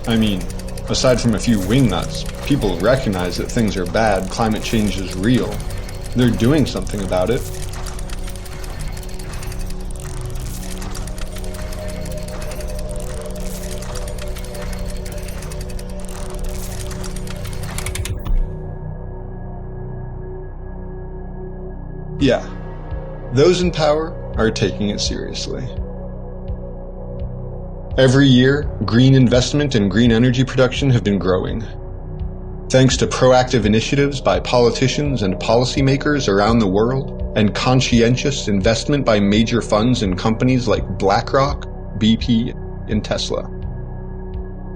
I mean, aside from a few wingnuts, people recognize that things are bad, climate change is real. They're doing something about it. Yeah, those in power are taking it seriously. Every year, green investment and green energy production have been growing. Thanks to proactive initiatives by politicians and policymakers around the world, and conscientious investment by major funds and companies like BlackRock, BP, and Tesla.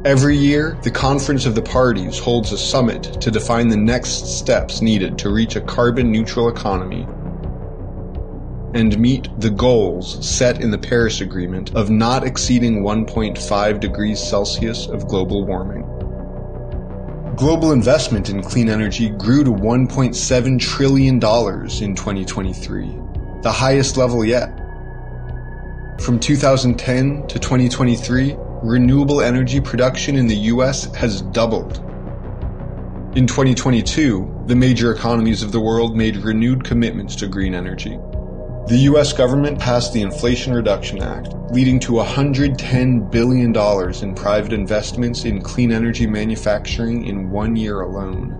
Every year, the Conference of the Parties holds a summit to define the next steps needed to reach a carbon-neutral economy and meet the goals set in the Paris Agreement of not exceeding 1.5 degrees Celsius of global warming. Global investment in clean energy grew to $1.7 trillion in 2023, the highest level yet. From 2010 to 2023, renewable energy production in the US has doubled. In 2022, the major economies of the world made renewed commitments to green energy. The US government passed the Inflation Reduction Act, leading to $110 billion in private investments in clean energy manufacturing in 1 year alone,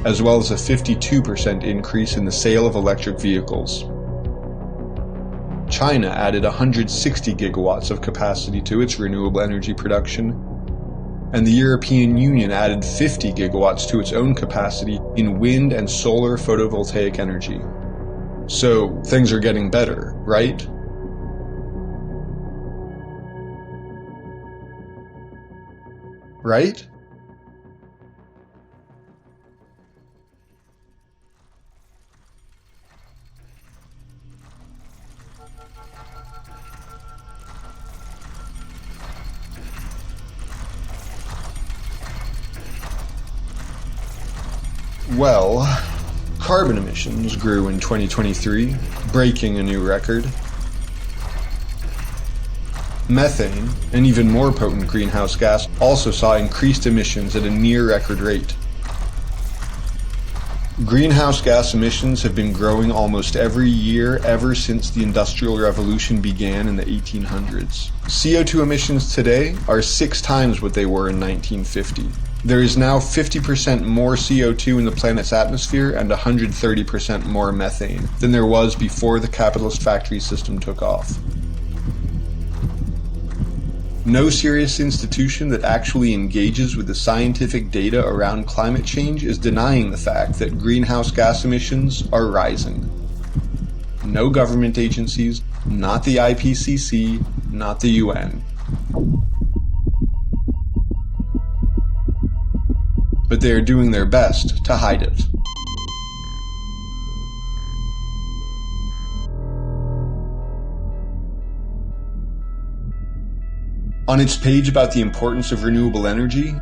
as well as a 52% increase in the sale of electric vehicles. China added 160 gigawatts of capacity to its renewable energy production, and the European Union added 50 gigawatts to its own capacity in wind and solar photovoltaic energy. So, things are getting better, right? Right? Well, carbon emissions grew in 2023, breaking a new record. Methane, an even more potent greenhouse gas, also saw increased emissions at a near-record rate. Greenhouse gas emissions have been growing almost every year ever since the Industrial Revolution began in the 1800s. CO2 emissions today are 6 times what they were in 1950. There is now 50% more CO2 in the planet's atmosphere and 130% more methane than there was before the capitalist factory system took off. No serious institution that actually engages with the scientific data around climate change is denying the fact that greenhouse gas emissions are rising. No government agencies, not the IPCC, not the UN. But they are doing their best to hide it. On its page about the importance of renewable energy,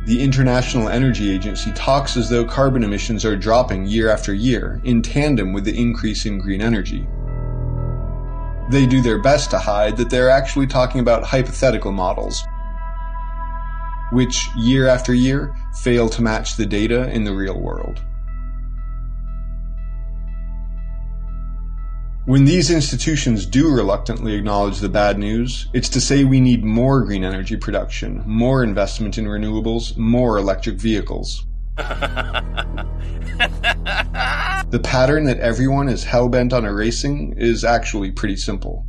the International Energy Agency talks as though carbon emissions are dropping year after year, in tandem with the increase in green energy. They do their best to hide that they're actually talking about hypothetical models, which, year after year, fail to match the data in the real world. When these institutions do reluctantly acknowledge the bad news, it's to say we need more green energy production, more investment in renewables, more electric vehicles. The pattern that everyone is hell-bent on erasing is actually pretty simple.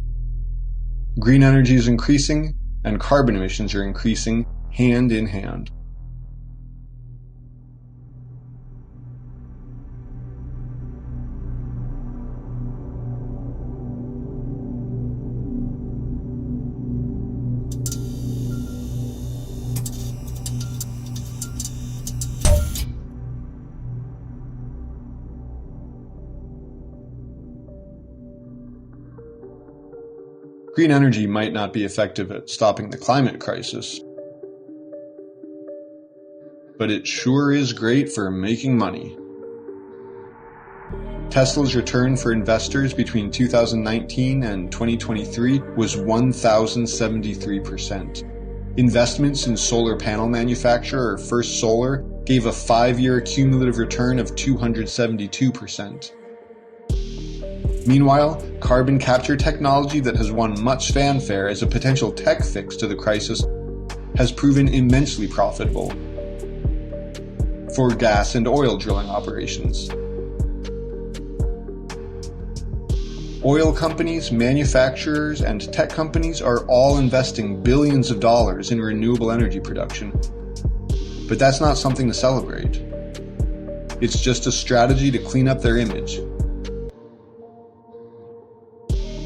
Green energy is increasing, and carbon emissions are increasing hand in hand. Green energy might not be effective at stopping the climate crisis, but it sure is great for making money. Tesla's return for investors between 2019 and 2023 was 1,073%. Investments in solar panel manufacturer First Solar gave a 5-year cumulative return of 272%. Meanwhile, carbon capture technology that has won much fanfare as a potential tech fix to the crisis has proven immensely profitable for gas and oil drilling operations. Oil companies, manufacturers, and tech companies are all investing billions of dollars in renewable energy production. But that's not something to celebrate. It's just a strategy to clean up their image.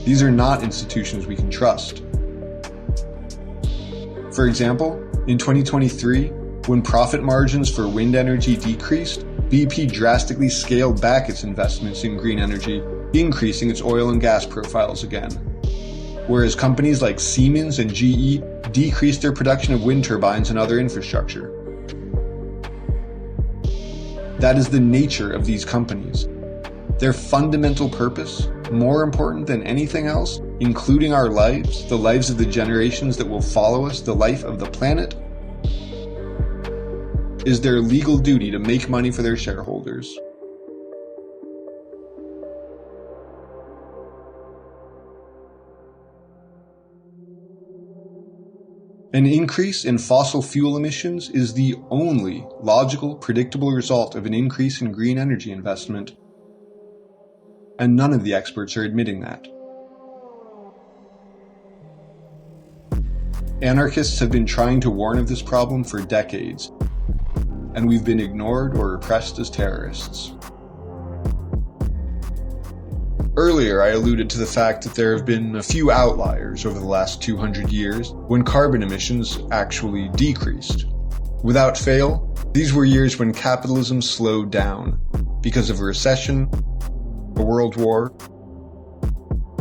These are not institutions we can trust. For example, in 2023, when profit margins for wind energy decreased, BP drastically scaled back its investments in green energy, increasing its oil and gas profiles again. Whereas companies like Siemens and GE decreased their production of wind turbines and other infrastructure. That is the nature of these companies. Their fundamental purpose, more important than anything else, including our lives, the lives of the generations that will follow us, the life of the planet, is their legal duty to make money for their shareholders. An increase in fossil fuel emissions is the only logical, predictable result of an increase in green energy investment, and none of the experts are admitting that. Anarchists have been trying to warn of this problem for decades, and we've been ignored or repressed as terrorists. Earlier, I alluded to the fact that there have been a few outliers over the last 200 years when carbon emissions actually decreased. Without fail, these were years when capitalism slowed down because of a recession, a world war,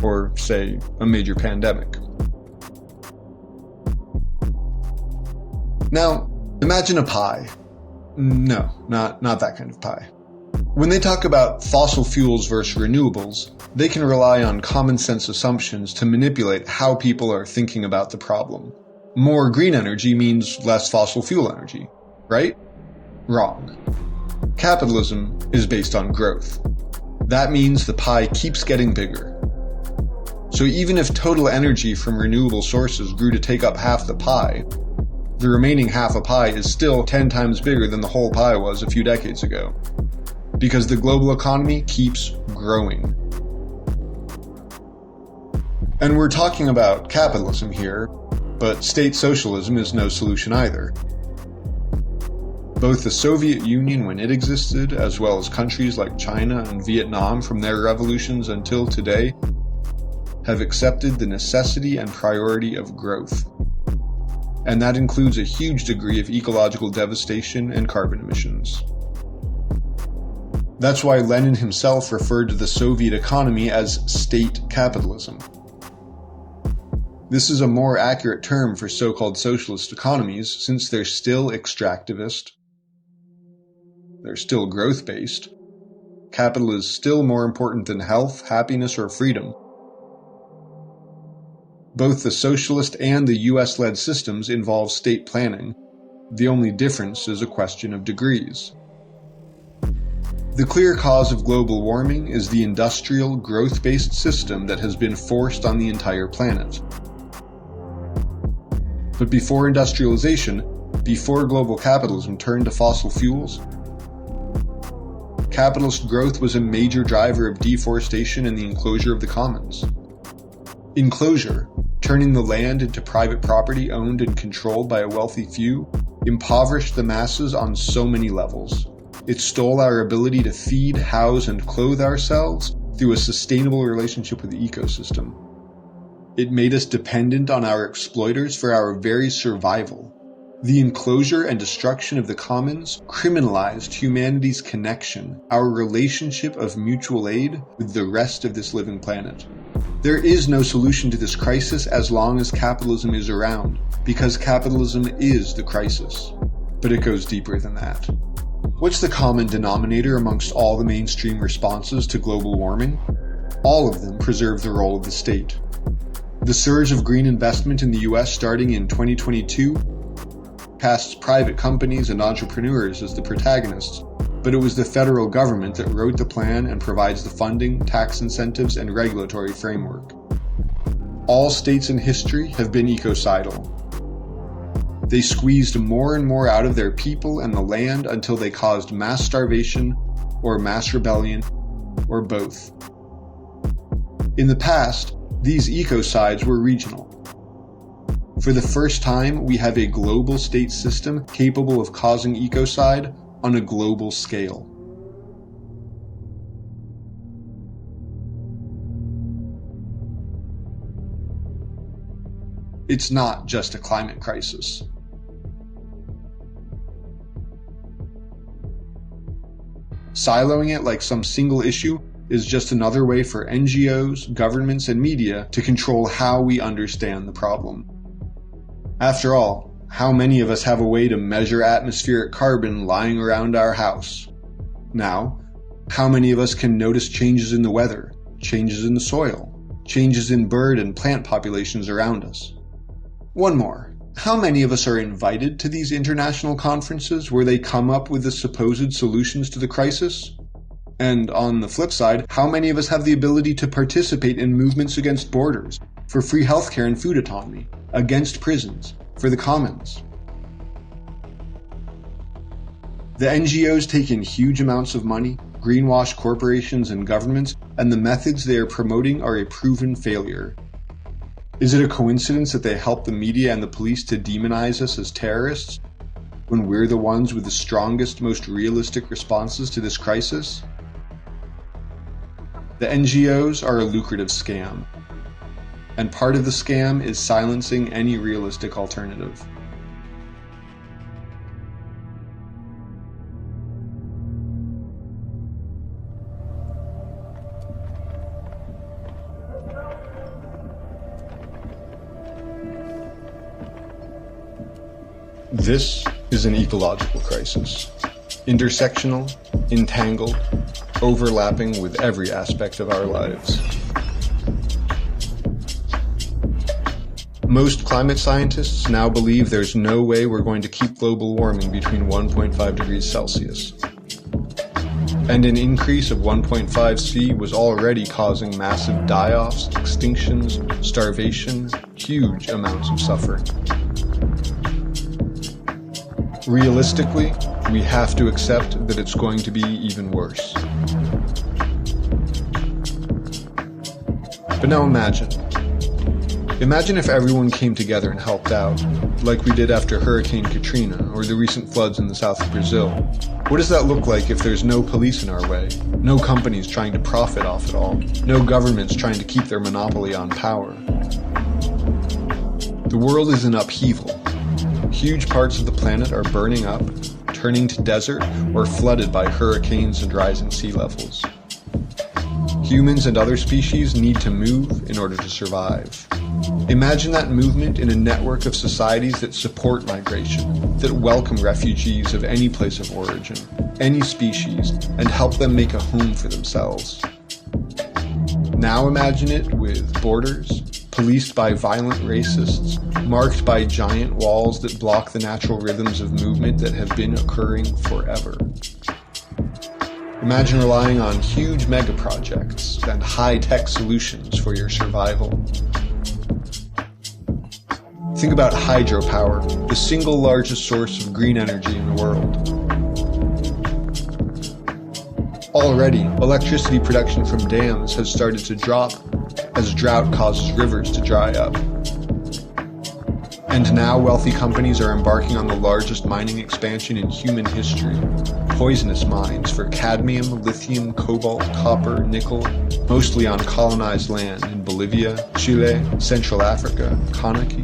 or, say, a major pandemic. Now, imagine a pie. No, not that kind of pie. When they talk about fossil fuels versus renewables, they can rely on common sense assumptions to manipulate how people are thinking about the problem. More green energy means less fossil fuel energy, right? Wrong. Capitalism is based on growth. That means the pie keeps getting bigger. So even if total energy from renewable sources grew to take up half the pie, the remaining half a pie is still 10 times bigger than the whole pie was a few decades ago. Because the global economy keeps growing. And we're talking about capitalism here, but state socialism is no solution either. Both the Soviet Union when it existed, as well as countries like China and Vietnam from their revolutions until today, have accepted the necessity and priority of growth. And that includes a huge degree of ecological devastation and carbon emissions. That's why Lenin himself referred to the Soviet economy as state capitalism. This is a more accurate term for so-called socialist economies since they're still extractivist, they're still growth-based. Capital is still more important than health, happiness, or freedom. Both the socialist and the US-led systems involve state planning. The only difference is a question of degrees. The clear cause of global warming is the industrial, growth-based system that has been forced on the entire planet. But before industrialization, before global capitalism turned to fossil fuels, capitalist growth was a major driver of deforestation and the enclosure of the commons. Enclosure, turning the land into private property owned and controlled by a wealthy few, impoverished the masses on so many levels. It stole our ability to feed, house, and clothe ourselves through a sustainable relationship with the ecosystem. It made us dependent on our exploiters for our very survival. The enclosure and destruction of the commons criminalized humanity's connection, our relationship of mutual aid with the rest of this living planet. There is no solution to this crisis as long as capitalism is around, because capitalism is the crisis. But it goes deeper than that. What's the common denominator amongst all the mainstream responses to global warming? All of them preserve the role of the state. The surge of green investment in the US starting in 2022 casts private companies and entrepreneurs as the protagonists, but it was the federal government that wrote the plan and provides the funding, tax incentives, and regulatory framework. All states in history have been ecocidal. They squeezed more and more out of their people and the land until they caused mass starvation or mass rebellion, or both. In the past, these ecocides were regional. For the first time, we have a global state system capable of causing ecocide on a global scale. It's not just a climate crisis. Siloing it like some single issue is just another way for NGOs, governments, and media to control how we understand the problem. After all, how many of us have a way to measure atmospheric carbon lying around our house? Now, how many of us can notice changes in the weather, changes in the soil, changes in bird and plant populations around us? One more. How many of us are invited to these international conferences where they come up with the supposed solutions to the crisis? And on the flip side, how many of us have the ability to participate in movements against borders, for free healthcare and food autonomy, against prisons, for the commons? The NGOs take in huge amounts of money, greenwash corporations and governments, and the methods they are promoting are a proven failure. Is it a coincidence that they help the media and the police to demonize us as terrorists, when we're the ones with the strongest, most realistic responses to this crisis? The NGOs are a lucrative scam, and part of the scam is silencing any realistic alternative. This is an ecological crisis, intersectional, entangled, overlapping with every aspect of our lives. Most climate scientists now believe there's no way we're going to keep global warming between 1.5 degrees Celsius. And an increase of 1.5 C was already causing massive die-offs, extinctions, starvation, huge amounts of suffering. Realistically, we have to accept that it's going to be even worse. But now imagine if everyone came together and helped out, like we did after Hurricane Katrina or the recent floods in the south of Brazil. What does that look like if there's no police in our way, no companies trying to profit off it all, no governments trying to keep their monopoly on power? The world is in upheaval. Huge parts of the planet are burning up, turning to desert, or flooded by hurricanes and rising sea levels. Humans and other species need to move in order to survive. Imagine that movement in a network of societies that support migration, that welcome refugees of any place of origin, any species, and help them make a home for themselves. Now imagine it with borders, policed by violent racists, marked by giant walls that block the natural rhythms of movement that have been occurring forever. Imagine relying on huge megaprojects and high-tech solutions for your survival. Think about hydropower, the single largest source of green energy in the world. Already, electricity production from dams has started to drop as drought causes rivers to dry up. And now wealthy companies are embarking on the largest mining expansion in human history. Poisonous mines for cadmium, lithium, cobalt, copper, nickel, mostly on colonized land in Bolivia, Chile, Central Africa, Conakry,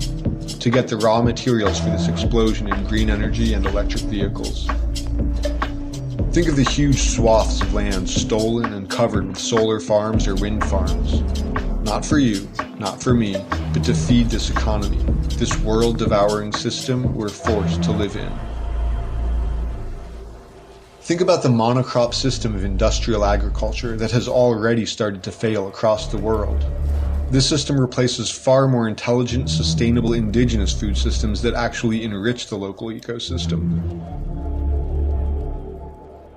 to get the raw materials for this explosion in green energy and electric vehicles. Think of the huge swaths of land stolen and covered with solar farms or wind farms. Not for you, not for me, but to feed this economy, this world-devouring system we're forced to live in. Think about the monocrop system of industrial agriculture that has already started to fail across the world. This system replaces far more intelligent, sustainable indigenous food systems that actually enrich the local ecosystem.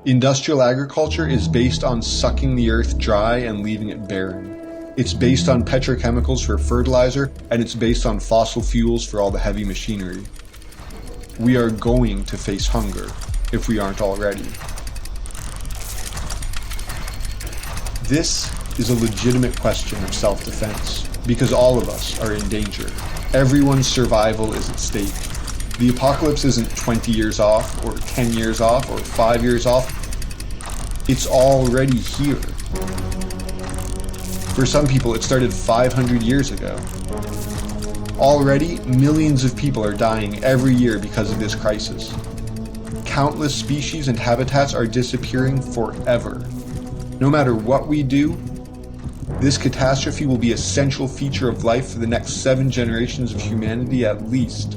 Industrial agriculture is based on sucking the earth dry and leaving it barren. It's based on petrochemicals for fertilizer, and it's based on fossil fuels for all the heavy machinery. We are going to face hunger, if we aren't already. This is a legitimate question of self-defense, because all of us are in danger. Everyone's survival is at stake. The apocalypse isn't 20 years off, or 10 years off, or 5 years off. It's already here. For some people, it started 500 years ago. Already, millions of people are dying every year because of this crisis. Countless species and habitats are disappearing forever. No matter what we do, this catastrophe will be a central feature of life for the next 7 generations of humanity at least.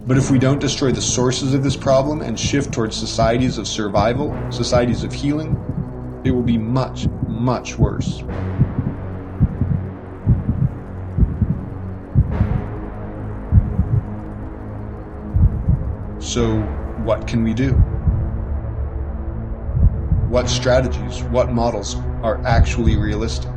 But if we don't destroy the sources of this problem and shift towards societies of survival, societies of healing, it will be much, much worse. So, what can we do? What strategies, what models are actually realistic?